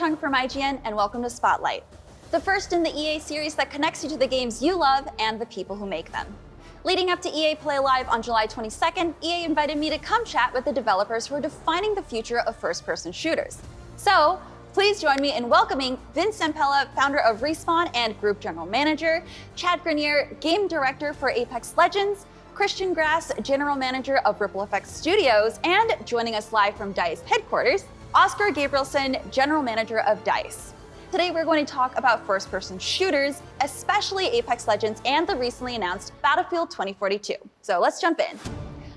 Chung from IGN, and welcome to Spotlight, the first in the EA series that connects you to the games you love and the people who make them. Leading up to EA Play Live on July 22nd, EA invited me to come chat with the developers who are defining the future of first-person shooters. So, please join me in welcoming Vince Zampella, founder of Respawn and Group General Manager, Chad Grenier, Game Director for Apex Legends, Christian Grass, General Manager of Ripple Effects Studios, and joining us live from DICE headquarters, Oscar Gabrielson, General Manager of DICE. Today we're going to talk about first-person shooters, especially Apex Legends and the recently announced Battlefield 2042. So let's jump in.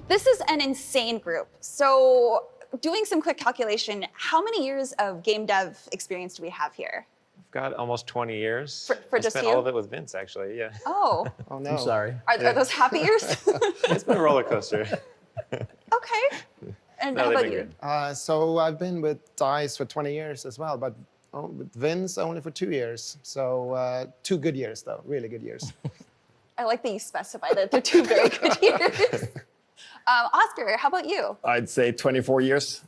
This is an insane group. So doing some quick calculation, how many years of game dev experience do we have here? I've got almost 20 years. For I just spent you? all of it with Vince, actually, yeah. Oh. Oh no. I'm sorry. Are those happy years? It's been a roller coaster. Okay. And No, how they've about been you? good. So I've been with DICE for 20 years as well, but with Vince only for 2 years. So 2 good years, though, really good years. I like that you specify that they're 2 very good years. Oscar, how about you? I'd say 24 years.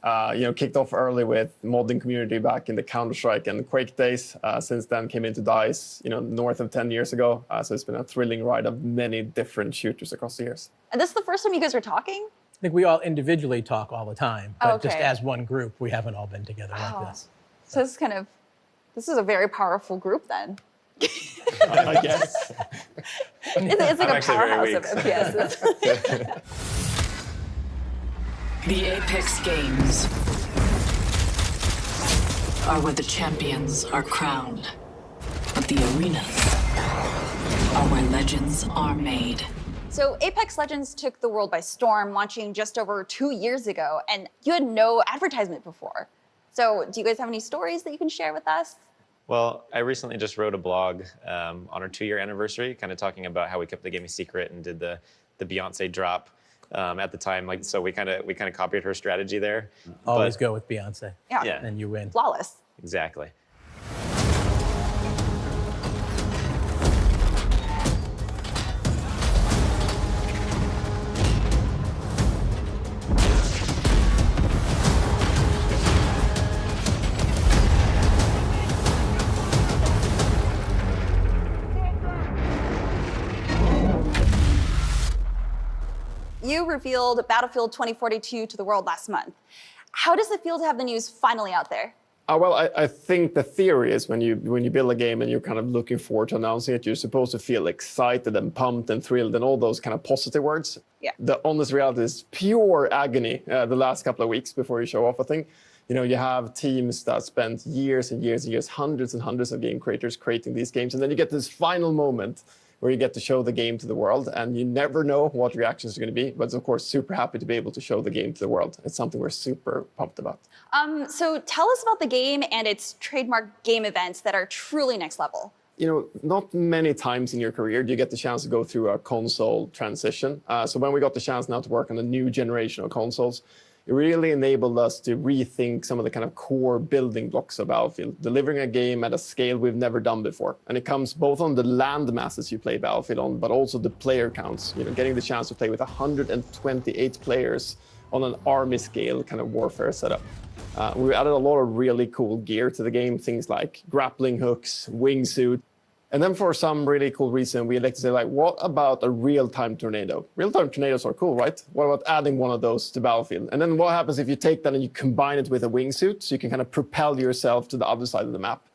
Kicked off early with modding community back in the Counter-Strike and Quake days. Since then, came into DICE, north of 10 years ago. So it's been a thrilling ride of many different shooters across the years. And this is the first time you guys are talking? I think we all individually talk all the time, but just Okay. as one group, we haven't all been together Oh. like this. So this is a very powerful group then. I guess. It's like I'm a actually very powerhouse of weak, FPSs. The Apex Games are where the champions are crowned, but the arenas are where legends are made. So Apex Legends took the world by storm, launching just over 2 years ago, and you had no advertisement before. So do you guys have any stories that you can share with us? Well, I recently just wrote a blog on our 2-year anniversary, kind of talking about how we kept the game a secret and did the Beyonce drop at the time. So we kind of copied her strategy there. Always But- go with Beyonce, Yeah. and you win. Flawless. Exactly. You revealed Battlefield 2042 to the world last month. How does it feel to have the news finally out there? Well, I think the theory is when you build a game and you're kind of looking forward to announcing it, you're supposed to feel excited and pumped and thrilled and all those kind of positive words. Yeah. The honest reality is pure agony the last couple of weeks before you show off a thing. You have teams that spent years and years and years, hundreds and hundreds of game creators creating these games, and then you get this final moment where you get to show the game to the world, and you never know what reactions are going to be, but of course, super happy to be able to show the game to the world. It's something we're super pumped about. So tell us about the game and its trademark game events that are truly next level. Not many times in your career do you get the chance to go through a console transition. So when we got the chance now to work on the new generation of consoles, it really enabled us to rethink some of the kind of core building blocks of Battlefield, delivering a game at a scale we've never done before. And it comes both on the land masses you play Battlefield on, but also the player counts. Getting the chance to play with 128 players on an army scale kind of warfare setup. We added a lot of really cool gear to the game, things like grappling hooks, wingsuit. And then for some really cool reason, we like to say, what about a real-time tornado? Real-time tornadoes are cool, right? What about adding one of those to Battlefield? And then what happens if you take that and you combine it with a wingsuit so you can kind of propel yourself to the other side of the map?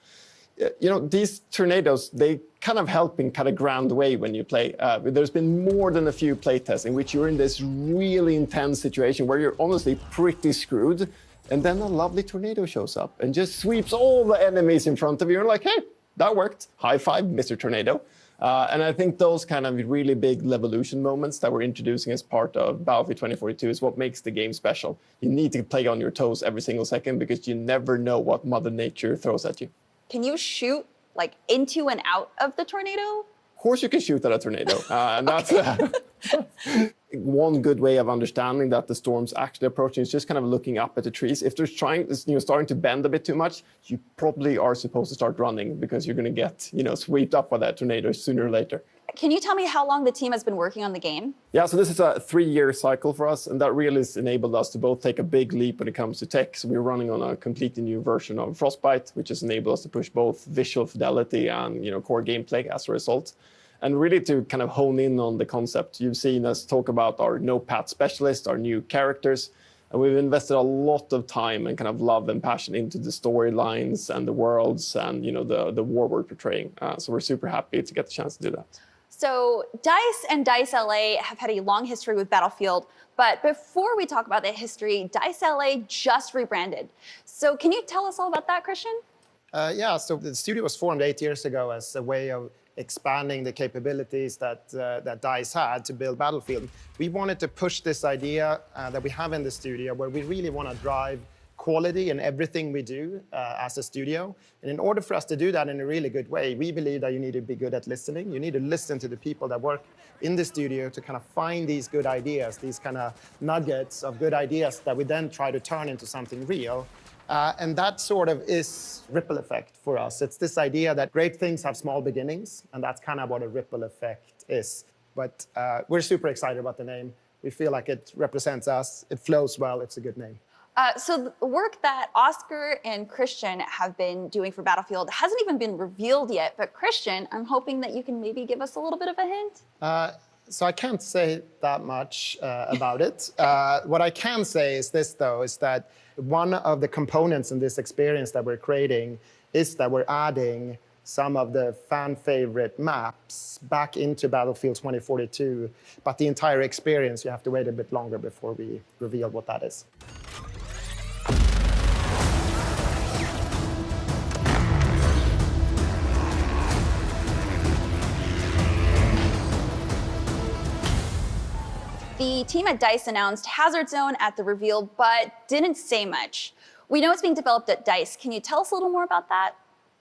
These tornadoes, they kind of help in kind of grand way when you play. There's been more than a few playtests in which you're in this really intense situation where you're honestly pretty screwed. And then a lovely tornado shows up and just sweeps all the enemies in front of you. You're like, hey, that worked. High five, Mr. Tornado. And I think those kind of really big Levolution moments that we're introducing as part of Battlefield 2042 is what makes the game special. You need to play on your toes every single second because you never know what Mother Nature throws at you. Can you shoot into and out of the tornado? Of course you can shoot at a tornado. And that's, One good way of understanding that the storm's actually approaching is just kind of looking up at the trees. If they're starting to bend a bit too much, you probably are supposed to start running because you're going to get, swept up by that tornado sooner or later. Can you tell me how long the team has been working on the game? Yeah, so this is a 3-year cycle for us, and that really has enabled us to both take a big leap when it comes to tech. So we're running on a completely new version of Frostbite, which has enabled us to push both visual fidelity and core gameplay as a result. And really to kind of hone in on the concept. You've seen us talk about our no-pat specialist, our new characters, and we've invested a lot of time and kind of love and passion into the storylines and the worlds and the war we're portraying. So we're super happy to get the chance to do that. So DICE and DICE LA have had a long history with Battlefield, but before we talk about that history, DICE LA just rebranded. So can you tell us all about that, Christian? Yeah, so the studio was formed 8 years ago as a way of expanding the capabilities that DICE had to build Battlefield. We wanted to push this idea that we have in the studio where we really want to drive quality in everything we do as a studio. And in order for us to do that in a really good way, we believe that you need to be good at listening. You need to listen to the people that work in the studio to kind of find these good ideas, these kind of nuggets of good ideas that we then try to turn into something real. And that sort of is ripple effect for us. It's this idea that great things have small beginnings, and that's kind of what a ripple effect is. But we're super excited about the name. We feel like it represents us. It flows well. It's a good name. So the work that Oscar and Christian have been doing for Battlefield hasn't even been revealed yet. But Christian, I'm hoping that you can maybe give us a little bit of a hint. So I can't say that much about it. What I can say is this, though, is that one of the components in this experience that we're creating is that we're adding some of the fan favorite maps back into Battlefield 2042. But the entire experience, you have to wait a bit longer before we reveal what that is. The team at DICE announced Hazard Zone at the reveal, but didn't say much. We know it's being developed at DICE. Can you tell us a little more about that?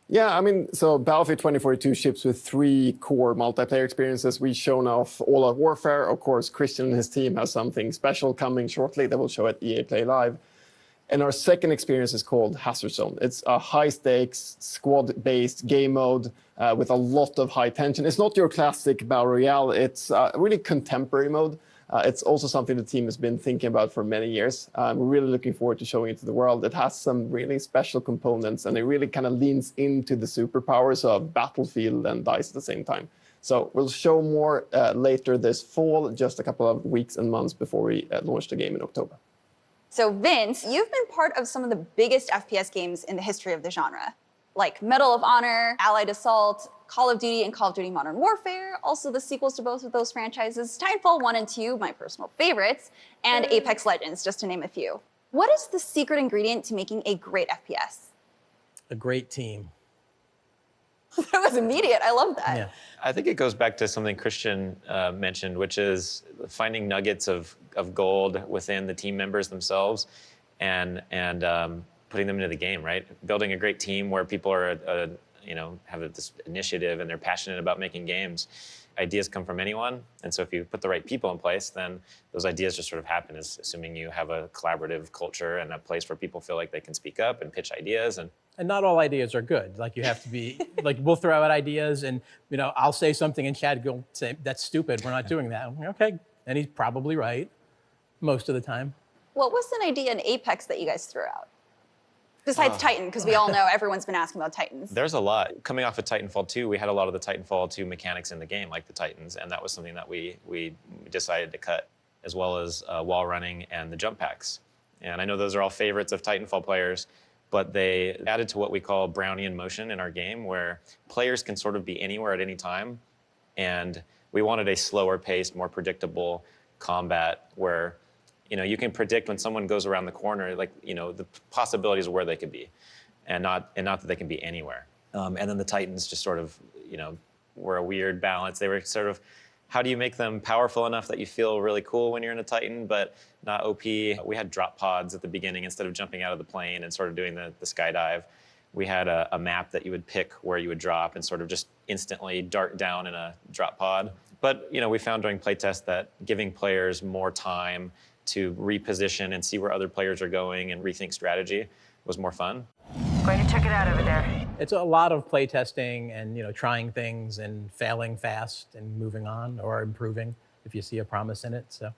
Yeah, so Battlefield 2042 ships with 3 core multiplayer experiences. We've shown off All-Out Warfare. Of course, Christian and his team has something special coming shortly that we'll show at EA Play Live. And our second experience is called Hazard Zone. It's a high-stakes, squad-based game mode with a lot of high tension. It's not your classic Battle Royale. It's a really contemporary mode. It's also something the team has been thinking about for many years. We're really looking forward to showing it to the world. It has some really special components, and it really kind of leans into the superpowers of Battlefield and DICE at the same time. So we'll show more later this fall, just a couple of weeks and months before we launch the game in October. So Vince, you've been part of some of the biggest FPS games in the history of the genre, like Medal of Honor, Allied Assault, Call of Duty, and Call of Duty Modern Warfare, also the sequels to both of those franchises, Titanfall 1 and 2, my personal favorites, and Apex Legends, just to name a few. What is the secret ingredient to making a great FPS? A great team. That was immediate. I love that. Yeah. I think it goes back to something Christian mentioned, which is finding nuggets of gold within the team members themselves and putting them into the game, right? Building a great team where people are, have this initiative and they're passionate about making games. Ideas come from anyone. And so if you put the right people in place, then those ideas just sort of happen, assuming you have a collaborative culture and a place where people feel like they can speak up and pitch ideas. And not all ideas are good. Like you have to be, like we'll throw out ideas and, I'll say something and Chad will say, that's stupid, we're not doing that. I'm like, okay, and he's probably right most of the time. What was an idea in Apex that you guys threw out? Besides Titan, because we all know everyone's been asking about Titans. There's a lot. Coming off of Titanfall 2, we had a lot of the Titanfall 2 mechanics in the game, like the Titans, and that was something that we decided to cut, as well as wall running and the jump packs. And I know those are all favorites of Titanfall players, but they added to what we call Brownian motion in our game, where players can sort of be anywhere at any time. And we wanted a slower paced, more predictable combat where you can predict when someone goes around the corner, the possibilities of where they could be, and not that they can be anywhere. And then the Titans just sort of, were a weird balance. They were sort of, how do you make them powerful enough that you feel really cool when you're in a Titan, but not OP? We had drop pods at the beginning instead of jumping out of the plane and sort of doing the skydive. we had a map that you would pick where you would drop and sort of just instantly dart down in a drop pod. But we found during playtest that giving players more time to reposition and see where other players are going and rethink strategy was more fun. Going to check it out over there. It's a lot of play testing and trying things and failing fast and moving on or improving if you see a promise in it. So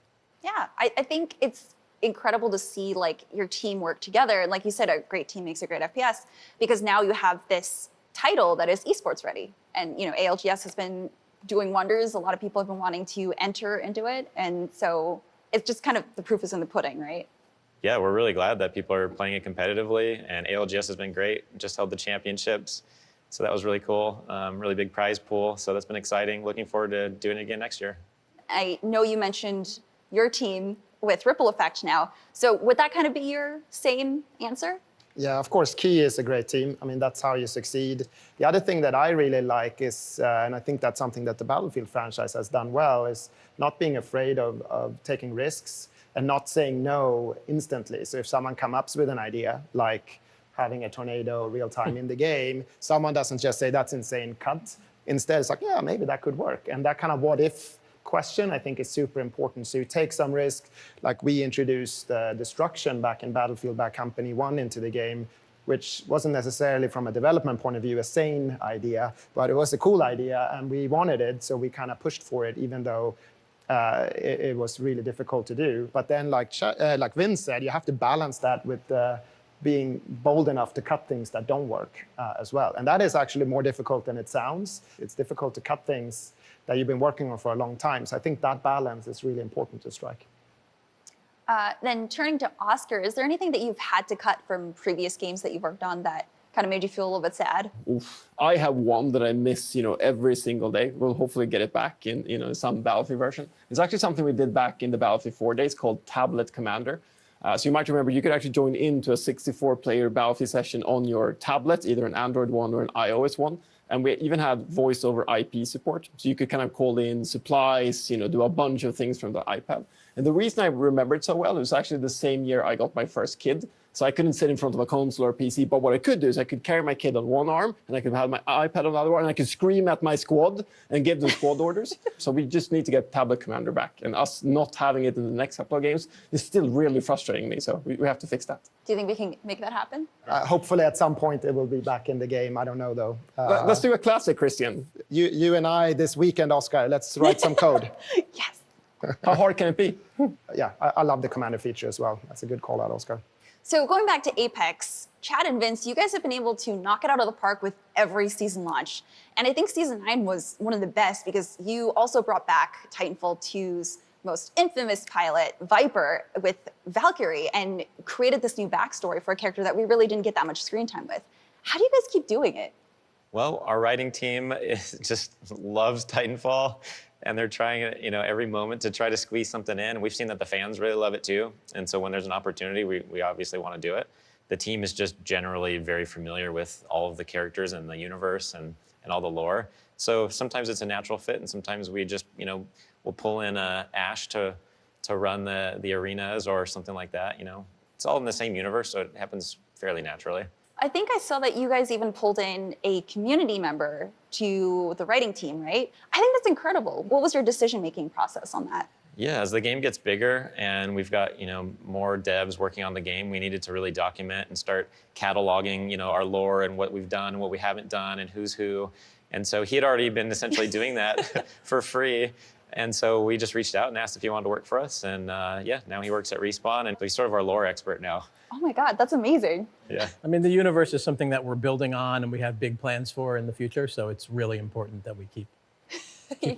Yeah, I think it's incredible to see like your team work together. And like you said, a great team makes a great FPS, because now you have this title that is esports ready. And ALGS has been doing wonders. A lot of people have been wanting to enter into it. And so it's just kind of the proof is in the pudding, right? Yeah, we're really glad that people are playing it competitively, and ALGS has been great. Just held the championships, so that was really cool. Really big prize pool, so that's been exciting. Looking forward to doing it again next year. I know you mentioned your team with Ripple Effect now. So would that kind of be your same answer? Yeah, of course, Key is a great team. I mean, that's how you succeed. The other thing that I really like is, and I think that's something that the Battlefield franchise has done well, is not being afraid of taking risks and not saying no instantly. So if someone comes up with an idea, like having a tornado real time in the game, someone doesn't just say, that's insane, cut. Instead, it's like, yeah, maybe that could work. And that kind of what if question, I think, is super important. So you take some risk, like we introduced destruction back in Battlefield Bad Company 1 into the game, which wasn't necessarily from a development point of view a sane idea, but it was a cool idea and we wanted it, so we kind of pushed for it, even though it was really difficult to do. But then, like Vince said, you have to balance that with being bold enough to cut things that don't work as well. And that is actually more difficult than it sounds. It's difficult to cut things that you've been working on for a long time. So I think that balance is really important to strike. Then turning to Oscar, is there anything that you've had to cut from previous games that you've worked on that kind of made you feel a little bit sad? Oof. I have one that I miss, every single day. We'll hopefully get it back in, some Battlefield version. It's actually something we did back in the Battlefield 4 days called Tablet Commander. So you might remember you could actually join into a 64-player Battlefield session on your tablet, either an Android one or an iOS one. And we even had voice over IP support. So you could kind of call in supplies, do a bunch of things from the iPad. And the reason I remembered so well, it was actually the same year I got my first kid. So I couldn't sit in front of a console or a PC, but what I could do is I could carry my kid on one arm, and I could have my iPad on the other arm, and I could scream at my squad and give them squad orders. So we just need to get Tablet Commander back. And us not having it in the next couple of games is still really frustrating me, so we have to fix that. Do you think we can make that happen? Hopefully at some point it will be back in the game. I don't know, though. Let's do a classic, Christian. You and I this weekend, Oscar, let's write some code. Yes. How hard can it be? Yeah, I love the Commander feature as well. That's a good call out, Oscar. So going back to Apex, Chad and Vince, you guys have been able to knock it out of the park with every season launch. And I think season 9 was one of the best because you also brought back Titanfall 2's most infamous pilot, Viper, with Valkyrie, and created this new backstory for a character that we really didn't get that much screen time with. How do you guys keep doing it? Well, our writing team just loves Titanfall, and they're trying every moment to try to squeeze something in. We've seen that the fans really love it too, and so when there's an opportunity, we obviously want to do it. The team is just generally very familiar with all of the characters and the universe and all the lore. So sometimes it's a natural fit, and sometimes we just we'll pull in Ash to run the arenas or something like that. It's all in the same universe, so it happens fairly naturally. I think I saw that you guys even pulled in a community member to the writing team, right? I think that's incredible. What was your decision-making process on that? Yeah, as the game gets bigger and we've got more devs working on the game, we needed to really document and start cataloging our lore and what we've done and what we haven't done and who's who. And so he had already been essentially doing that for free. And so we just reached out and asked if he wanted to work for us. And yeah, now he works at Respawn, and he's sort of our lore expert now. Oh my God, that's amazing. Yeah. I mean, the universe is something that we're building on and we have big plans for in the future. So it's really important that we keep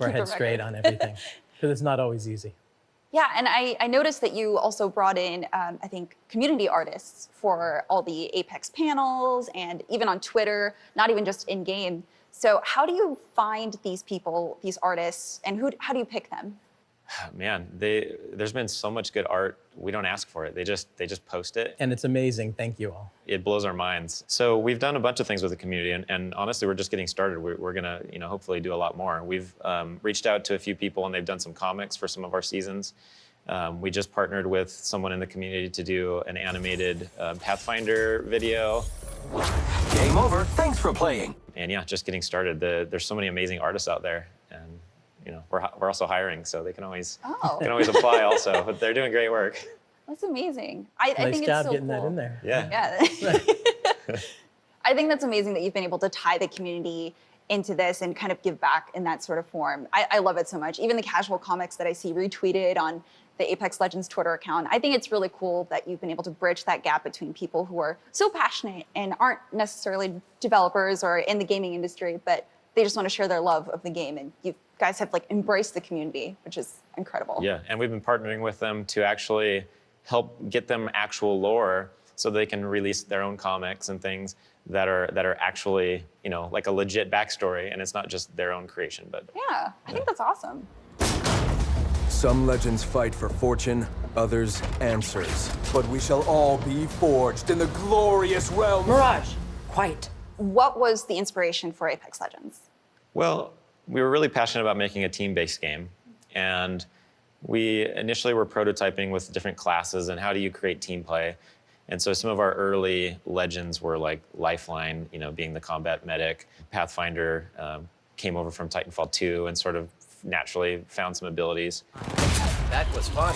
our heads straight on everything, because it's not always easy. Yeah, and I noticed that you also brought in, I think, community artists for all the Apex panels and even on Twitter, not even just in-game. So how do you find these people, these artists, and how do you pick them? Man, there's been so much good art. We don't ask for it. They just post it. And it's amazing. Thank you all. It blows our minds. So we've done a bunch of things with the community, and honestly, we're just getting started. We're gonna, hopefully do a lot more. We've reached out to a few people, and they've done some comics for some of our seasons. We just partnered with someone in the community to do an animated Pathfinder video. Game over. Thanks for playing. And yeah, just getting started. There's so many amazing artists out there, and we're also hiring, so they can always apply also. But they're doing great work. That's amazing. I Nice think job it's so getting cool. that in there. Yeah. Yeah. I think that's amazing that you've been able to tie the community into this and kind of give back in that sort of form. I love it so much. Even the casual comics that I see retweeted on the Apex Legends Twitter account, I think it's really cool that you've been able to bridge that gap between people who are so passionate and aren't necessarily developers or in the gaming industry, but they just want to share their love of the game. And you guys have like embraced the community, which is incredible. Yeah, and we've been partnering with them to actually help get them actual lore so they can release their own comics and things that are actually, like a legit backstory, and it's not just their own creation. But Yeah, I think that's awesome. Some legends fight for fortune, others answers. But we shall all be forged in the glorious realm. Mirage, quiet. What was the inspiration for Apex Legends? Well, we were really passionate about making a team-based game, and we initially were prototyping with different classes and how do you create team play. And so some of our early legends were like Lifeline, being the combat medic. Pathfinder came over from Titanfall 2 and sort of naturally found some abilities. That was fun.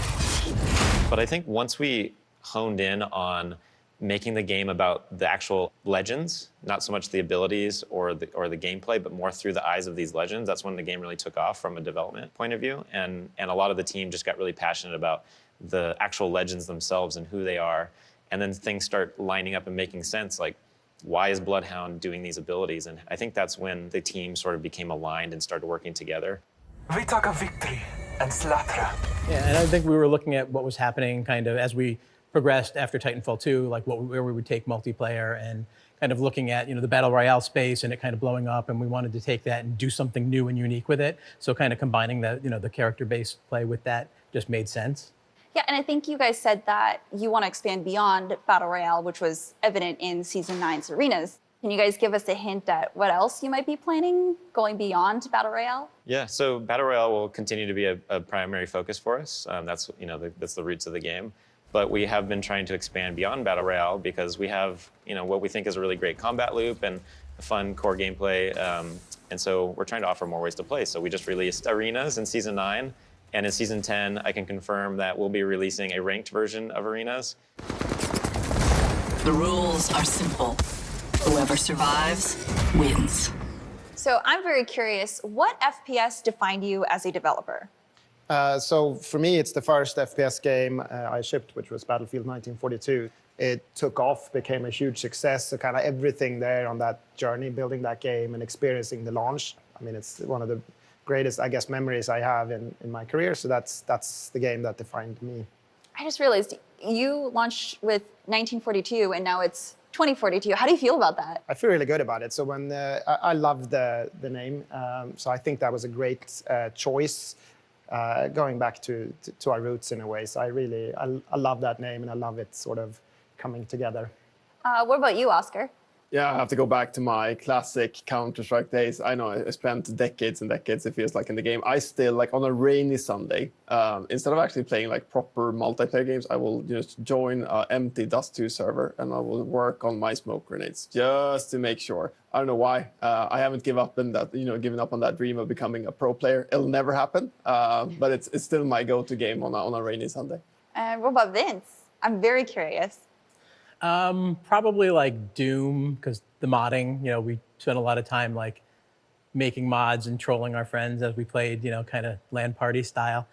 But I think once we honed in on making the game about the actual legends, not so much the abilities or the gameplay, but more through the eyes of these legends, that's when the game really took off from a development point of view. And a lot of the team just got really passionate about the actual legends themselves and who they are. And then things start lining up and making sense, like why is Bloodhound doing these abilities? And I think that's when the team sort of became aligned and started working together. We talk of victory and slaughter. Yeah, and I think we were looking at what was happening kind of as we progressed after Titanfall 2, like where we would take multiplayer and kind of looking at, the Battle Royale space and it kind of blowing up, and we wanted to take that and do something new and unique with it. So kind of combining the character-based play with that just made sense. Yeah, and I think you guys said that you want to expand beyond Battle Royale, which was evident in Season 9's arenas. Can you guys give us a hint at what else you might be planning going beyond Battle Royale? Yeah, so Battle Royale will continue to be a primary focus for us. That's that's the roots of the game. But we have been trying to expand beyond Battle Royale because we have what we think is a really great combat loop and a fun core gameplay. And so we're trying to offer more ways to play. So we just released arenas in Season 9. And in Season 10, I can confirm that we'll be releasing a ranked version of arenas. The rules are simple. Whoever survives wins. So I'm very curious, what FPS defined you as a developer? So for me, it's the first FPS game I shipped, which was Battlefield 1942. It took off, became a huge success. So kind of everything there on that journey, building that game and experiencing the launch. I mean, it's one of the greatest, I guess, memories I have in my career. So that's the game that defined me. I just realized you launched with 1942 and now it's 2042. How do you feel about that? I feel really good about it. So when I love the name, so I think that was a great choice, going back to our roots in a way. So I love that name and I love it sort of coming together. What about you, Oscar? Yeah, I have to go back to my classic Counter-Strike days. I know I spent decades and decades, it feels like, in the game. I still, like on a rainy Sunday, instead of actually playing like proper multiplayer games, I will just join an empty Dust 2 server and I will work on my smoke grenades just to make sure. I don't know why. I haven't given up on that dream of becoming a pro player. It'll never happen, but it's still my go-to game on a rainy Sunday. What about Vince? I'm very curious. Probably like Doom, because the modding, we spent a lot of time like making mods and trolling our friends as we played, kind of LAN party style.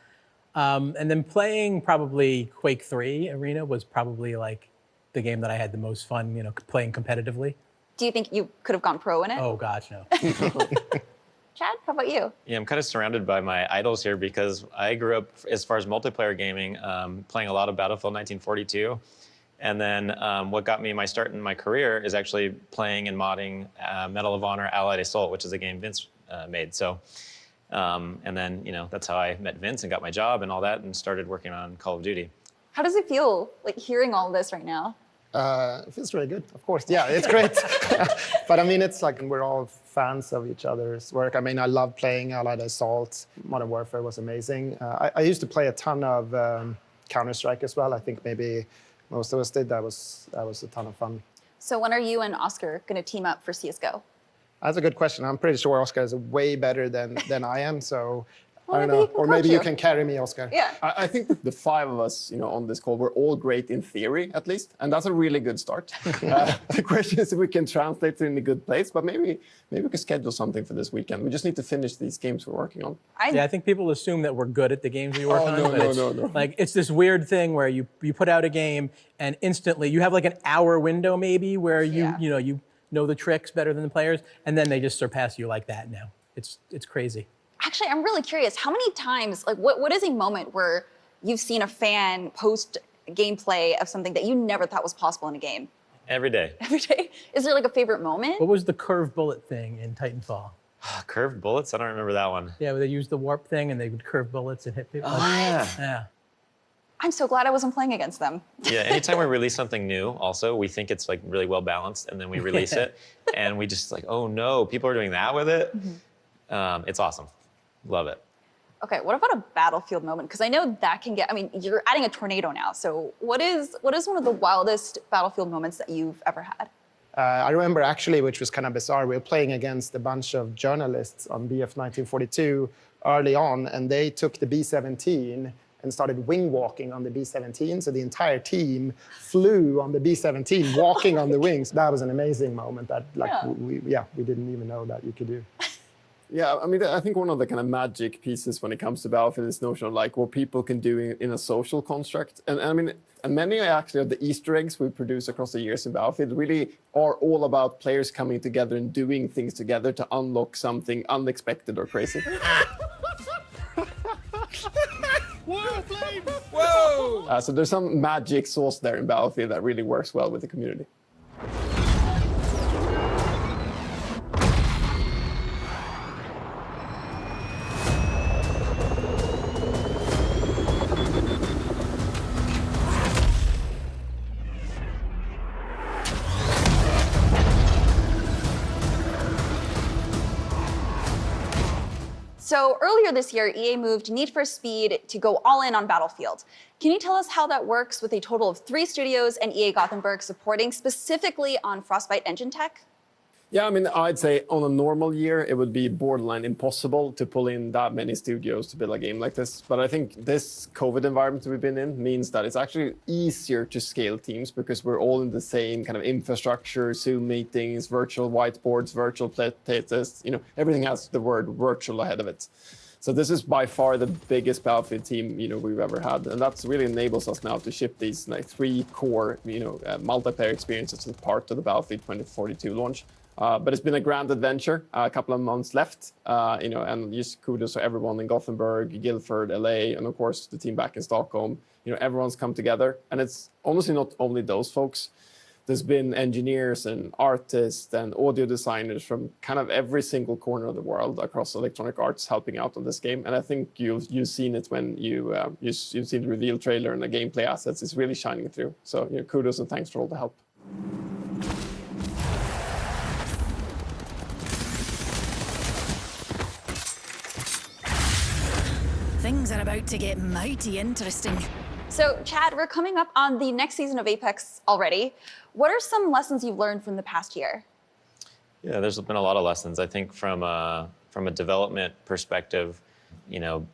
And then playing probably Quake 3 Arena was probably like the game that I had the most fun, playing competitively. Do you think you could have gone pro in it? Oh, gosh, no. Chad, how about you? Yeah, I'm kind of surrounded by my idols here because I grew up, as far as multiplayer gaming, playing a lot of Battlefield 1942. And then what got me my start in my career is actually playing and modding Medal of Honor Allied Assault, which is a game Vince made. So, and then, that's how I met Vince and got my job and all that and started working on Call of Duty. How does it feel, like, hearing all this right now? It feels really good, of course. Yeah, it's great. But I mean, it's like we're all fans of each other's work. I mean, I love playing Allied Assault. Modern Warfare was amazing. I used to play a ton of Counter-Strike as well. I think maybe most of us did. That was a ton of fun. So when are you and Oscar going to team up for CSGO? That's a good question. I'm pretty sure Oscar is way better than I am, so Well, I don't maybe know. he can Or maybe coach you you. can carry me, Oscar. Yeah. I think that the five of us, on this call, we're all great in theory, at least, and that's a really good start. The question is if we can translate it in a good place, but maybe we can schedule something for this weekend. We just need to finish these games we're working on. Yeah, I think people assume that we're good at the games we work on. no, but no, it's, no. Like, it's this weird thing where you put out a game and instantly you have like an hour window maybe where you know the tricks better than the players, and then they just surpass you like that now. It's crazy. Actually, I'm really curious. How many times, like, what is a moment where you've seen a fan post gameplay of something that you never thought was possible in a game? Every day. Every day? Is there like a favorite moment? What was the curved bullet thing in Titanfall? Curved bullets? I don't remember that one. Yeah, where they used the warp thing and they would curve bullets and hit people. Oh, yeah. Yeah. I'm so glad I wasn't playing against them. Yeah, anytime we release something new, also, we think it's like really well balanced, and then we release it, and we just like, oh no, people are doing that with it. It's awesome. Love it. Okay, what about a battlefield moment? Because I know that can get, I mean, you're adding a tornado now. So what is one of the wildest battlefield moments that you've ever had? I remember actually, which was kind of bizarre, we were playing against a bunch of journalists on BF 1942 early on, and they took the B-17 and started wing walking on the B-17. So the entire team flew on the B-17, walking on the wings. That was an amazing moment that, like, we didn't even know that you could do. Yeah, I mean, I think one of the kind of magic pieces when it comes to Battlefield is this notion of like what people can do in a social construct. And I mean, and many actually of the Easter eggs we produce across the years in Battlefield really are all about players coming together and doing things together to unlock something unexpected or crazy. Whoa! So there's some magic sauce there in Battlefield that really works well with the community. So earlier this year, EA moved Need for Speed to go all in on Battlefield. Can you tell us how that works with a total of 3 studios and EA Gothenburg supporting specifically on Frostbite engine tech? Yeah, I mean, I'd say on a normal year, it would be borderline impossible to pull in that many studios to build a game like this. But I think this COVID environment we've been in means that it's actually easier to scale teams because we're all in the same kind of infrastructure, Zoom meetings, virtual whiteboards, virtual playtests, everything has the word virtual ahead of it. So this is by far the biggest Battlefield team, we've ever had. And that's really enables us now to ship these 3 core, multiplayer experiences as part of the Battlefield 2042 launch. But it's been a grand adventure, a couple of months left, and just kudos to everyone in Gothenburg, Guildford, LA, and of course the team back in Stockholm. Everyone's come together, and it's honestly not only those folks. There's been engineers and artists and audio designers from kind of every single corner of the world across Electronic Arts helping out on this game. And I think you've seen it when you've seen the reveal trailer and the gameplay assets. It's really shining through. So kudos and thanks for all the help. Things are about to get mighty interesting. So Chad, we're coming up on the next season of Apex already. What are some lessons you've learned from the past year? Yeah, there's been a lot of lessons. I think from a development perspective,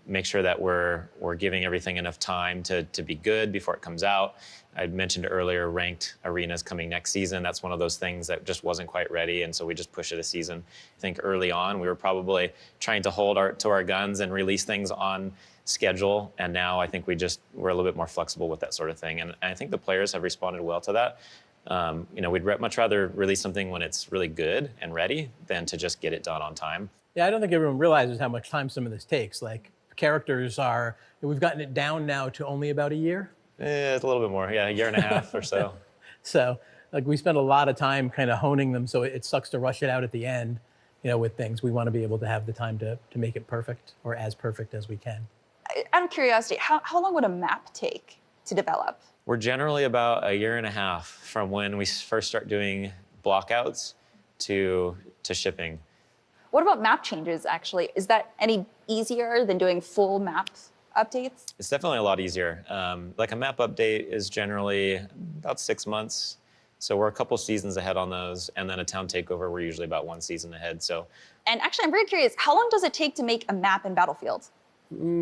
make sure that we're giving everything enough time to be good before it comes out. I mentioned earlier ranked arenas coming next season. That's one of those things that just wasn't quite ready, and so we just pushed it a season. I think early on we were probably trying to hold to our guns and release things on schedule, and now I think we're a little bit more flexible with that sort of thing, and I think the players have responded well to that. We'd much rather release something when it's really good and ready than to just get it done on time. Yeah, I don't think everyone realizes how much time some of this takes. Like, characters we've gotten it down now to only about a year. It's a little bit more, yeah, a year and a half or so. So, we spend a lot of time kind of honing them, so it sucks to rush it out at the end, with things. We want to be able to have the time to make it perfect, or as perfect as we can. Out of curiosity, how long would a map take to develop? We're generally about a year and a half from when we first start doing blockouts to shipping. What about map changes, actually? Is that any easier than doing full map updates? It's definitely a lot easier. Like a map update is generally about 6 months So we're a couple seasons ahead on those, and then a town takeover, we're usually about 1 season ahead. So, And actually, I'm very curious, how long does it take to make a map in Battlefield?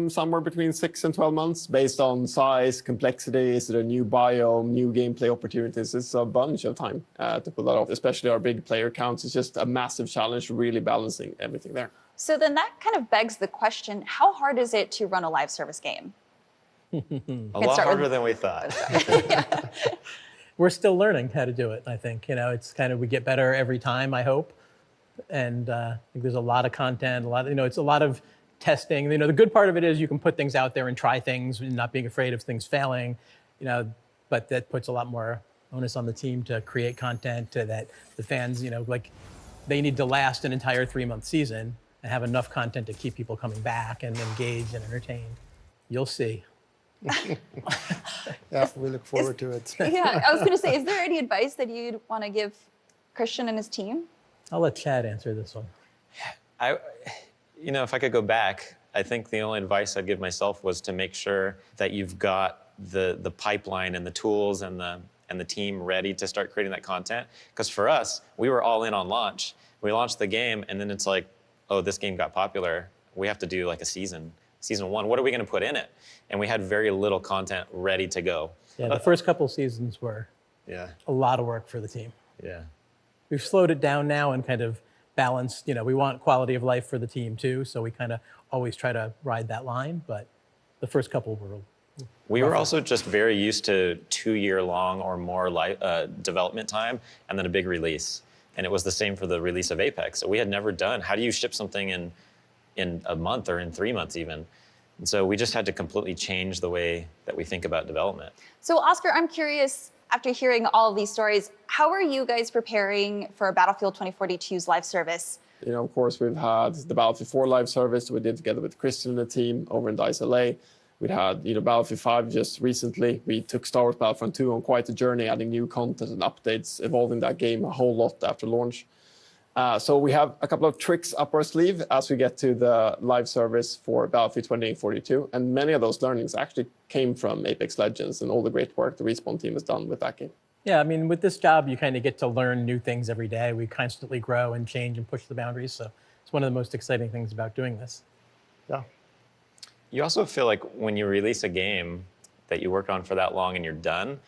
Somewhere between 6 and 12 months, based on size, complexity, is it a new biome, new gameplay opportunities. It's a bunch of time to pull that off, especially our big player counts. It's just a massive challenge, really balancing everything there. So then that kind of begs the question, how hard is it to run a live service game? a lot harder than we thought. We're still learning how to do it, I think. You know, it's kind of, we get better every time, I hope. And I think there's a lot of content, it's a lot of testing. You know, the good part of it is you can put things out there and try things and not being afraid of things failing, but that puts a lot more onus on the team to create content to that the fans, like they need to last an entire 3-month season and have enough content to keep people coming back and engaged and entertained. You'll see. Yeah, we look forward to it. Yeah, I was going to say, is there any advice that you'd want to give Christian and his team? I'll let Chad answer this one. If I could go back, I think the only advice I'd give myself was to make sure that you've got the pipeline and the tools and the team ready to start creating that content. Because for us, we were all in on launch. We launched the game, and then it's like, oh, this game got popular. We have to do like a season 1. What are we going to put in it? And we had very little content ready to go. Yeah, the first couple seasons were a lot of work for the team. Yeah. We've slowed it down now and kind of balanced, we want quality of life for the team too, so we kind of always try to ride that line, but the first couple were We were also just very used to 2-year-long or more development time and then a big release. And it was the same for the release of Apex. So we had never done, how do you ship something in a month or in 3 months even? And so we just had to completely change the way that we think about development. So Oscar, I'm curious, after hearing all of these stories, how are you guys preparing for Battlefield 2042's live service? Of course, we've had the Battlefield 4 live service we did together with Christian and the team over in DICE LA. We'd had Battlefield 5 just recently. We took Star Wars Battlefront 2 on quite a journey, adding new content and updates, evolving that game a whole lot after launch. So we have a couple of tricks up our sleeve as we get to the live service for Battlefield 2042. And many of those learnings actually came from Apex Legends and all the great work the Respawn team has done with that game. Yeah, I mean, with this job, you kind of get to learn new things every day. We constantly grow and change and push the boundaries. So it's one of the most exciting things about doing this. Yeah. You also feel like when you release a game that you worked on for that long and you're done,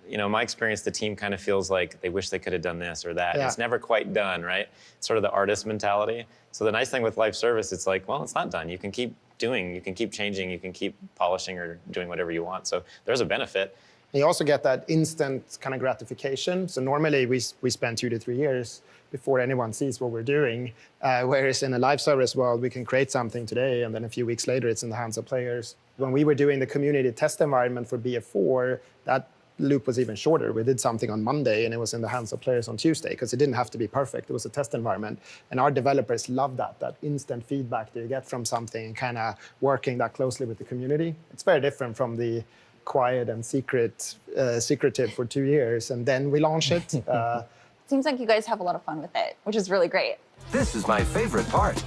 my experience, the team kind of feels like they wish they could have done this or that. Yeah. It's never quite done, right? It's sort of the artist mentality. So the nice thing with live service, it's like, well, it's not done. You can keep doing, you can keep changing, you can keep polishing or doing whatever you want. So there's a benefit. You also get that instant kind of gratification. So normally we spend 2 to 3 years before anyone sees what we're doing. Whereas in a live service world, we can create something today, and then a few weeks later, it's in the hands of players. When we were doing the community test environment for BF4, that loop was even shorter. We did something on Monday, and it was in the hands of players on Tuesday, because it didn't have to be perfect. It was a test environment. And our developers love that instant feedback that you get from something and kind of working that closely with the community. It's very different from the quiet and secretive for 2 years, and then we launch it. Seems like you guys have a lot of fun with it, which is really great. This is my favorite part.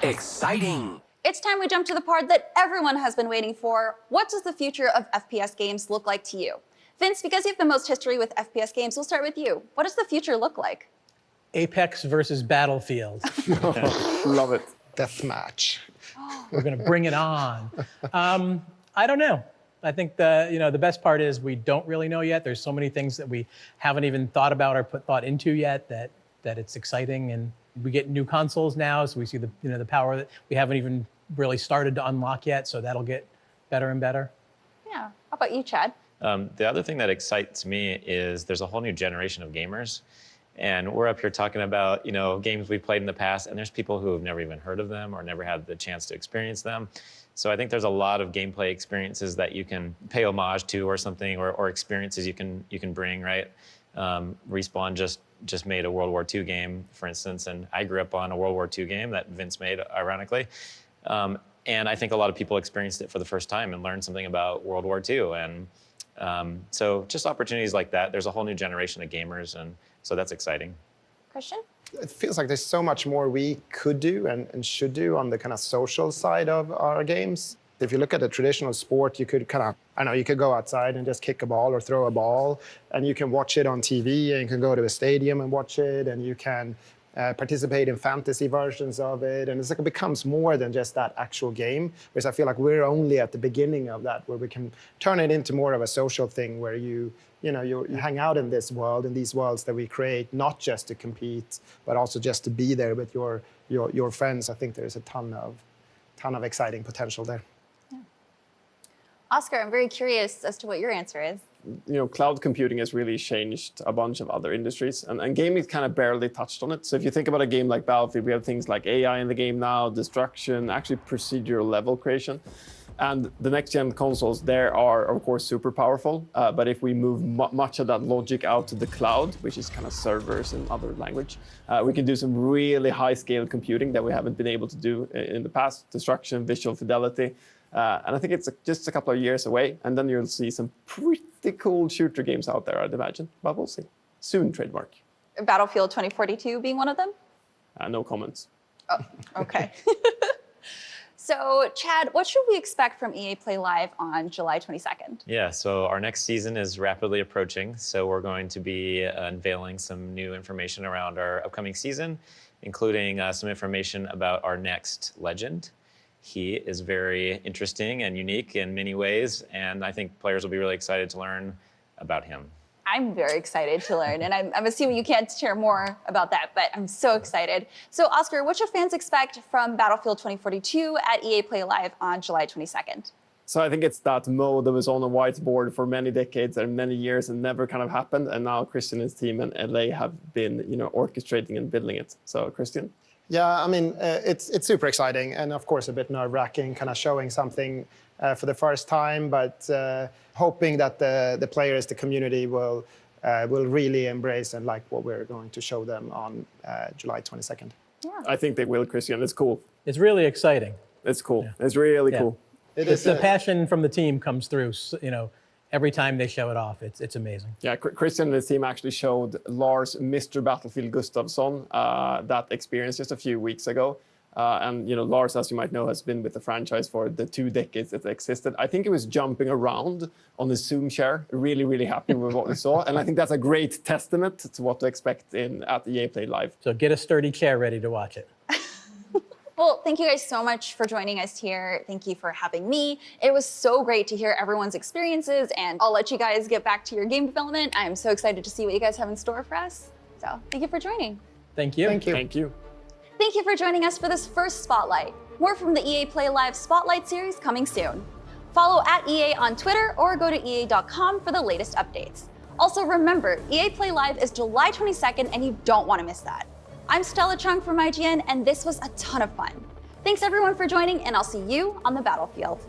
Exciting. It's time we jump to the part that everyone has been waiting for. What does the future of FPS games look like to you? Vince, because you have the most history with FPS games, we'll start with you. What does the future look like? Apex versus Battlefield. Love it. Deathmatch. We're going to bring it on. I don't know. I think the best part is we don't really know yet. There's so many things that we haven't even thought about or put thought into yet that it's exciting. And we get new consoles now, so we see the power that we haven't even really started to unlock yet. So that'll get better and better. Yeah. How about you, Chad? The other thing that excites me is there's a whole new generation of gamers. And we're up here talking about, games we've played in the past, and there's people who have never even heard of them or never had the chance to experience them. So I think there's a lot of gameplay experiences that you can pay homage to or something, or experiences you can bring, right? Respawn just made a World War II game, for instance, and I grew up on a World War II game that Vince made, ironically. And I think a lot of people experienced it for the first time and learned something about World War II. And so just opportunities like that. There's a whole new generation of gamers, and so that's exciting. Christian? It feels like there's so much more we could do and should do on the kind of social side of our games. If you look at a traditional sport, you could kind of, I don't know, you could go outside and just kick a ball or throw a ball, and you can watch it on TV, and you can go to a stadium and watch it, and you can participate in fantasy versions of it, and it's like it becomes more than just that actual game, whereas I feel like we're only at the beginning of that, where we can turn it into more of a social thing, where you hang out in this world, in these worlds that we create, not just to compete, but also just to be there with your friends. I think there's a ton of exciting potential there. Oscar, I'm very curious as to what your answer is. Cloud computing has really changed a bunch of other industries, and gaming kind of barely touched on it. So if you think about a game like Battlefield, we have things like AI in the game now, destruction, actually procedural level creation. And the next-gen consoles, there are, of course, super powerful. But if we move much of that logic out to the cloud, which is kind of servers in other language, we can do some really high-scale computing that we haven't been able to do in the past. Destruction, visual fidelity. And I think it's just a couple of years away, and then you'll see some pretty cool shooter games out there, I'd imagine. But we'll see. Soon, trademark. Battlefield 2042 being one of them? No comments. Oh, okay. So, Chad, what should we expect from EA Play Live on July 22nd? Yeah, so our next season is rapidly approaching, so we're going to be unveiling some new information around our upcoming season, including some information about our next legend. He is very interesting and unique in many ways, and I think players will be really excited to learn about him. I'm very excited to learn, and I'm assuming you can't share more about that, but I'm so excited. So, Oscar, what should fans expect from Battlefield 2042 at EA Play Live on July 22nd? So I think it's that mode that was on a whiteboard for many decades and many years and never kind of happened, and now Christian and his team and LA have been, orchestrating and building it. So, Christian? Yeah, I mean, it's super exciting, and of course a bit nerve-wracking, kind of showing something for the first time, but hoping that the players, the community will really embrace and like what we're going to show them on July 22nd. Yeah. I think they will, Christian. It's cool. It's really exciting. It's cool. Yeah. It's really cool. The passion from the team comes through, every time they show it off. It's amazing. Yeah, Christian and his team actually showed Lars, Mr. Battlefield Gustafsson, that experience just a few weeks ago. And Lars, as you might know, has been with the franchise for the 2 decades it existed. I think he was jumping around on the Zoom chair, really, really happy with what we saw. And I think that's a great testament to what to expect at EA Play Live. So get a sturdy chair ready to watch it. Well, thank you guys so much for joining us here. Thank you for having me. It was so great to hear everyone's experiences, and I'll let you guys get back to your game development. I'm so excited to see what you guys have in store for us. So thank you for joining. Thank you. Thank you. Thank you. Thank you for joining us for this first Spotlight. More from the EA Play Live Spotlight series coming soon. Follow @EA on Twitter or go to EA.com for the latest updates. Also remember, EA Play Live is July 22nd and you don't want to miss that. I'm Stella Chung from IGN, and this was a ton of fun. Thanks everyone for joining, and I'll see you on the battlefield.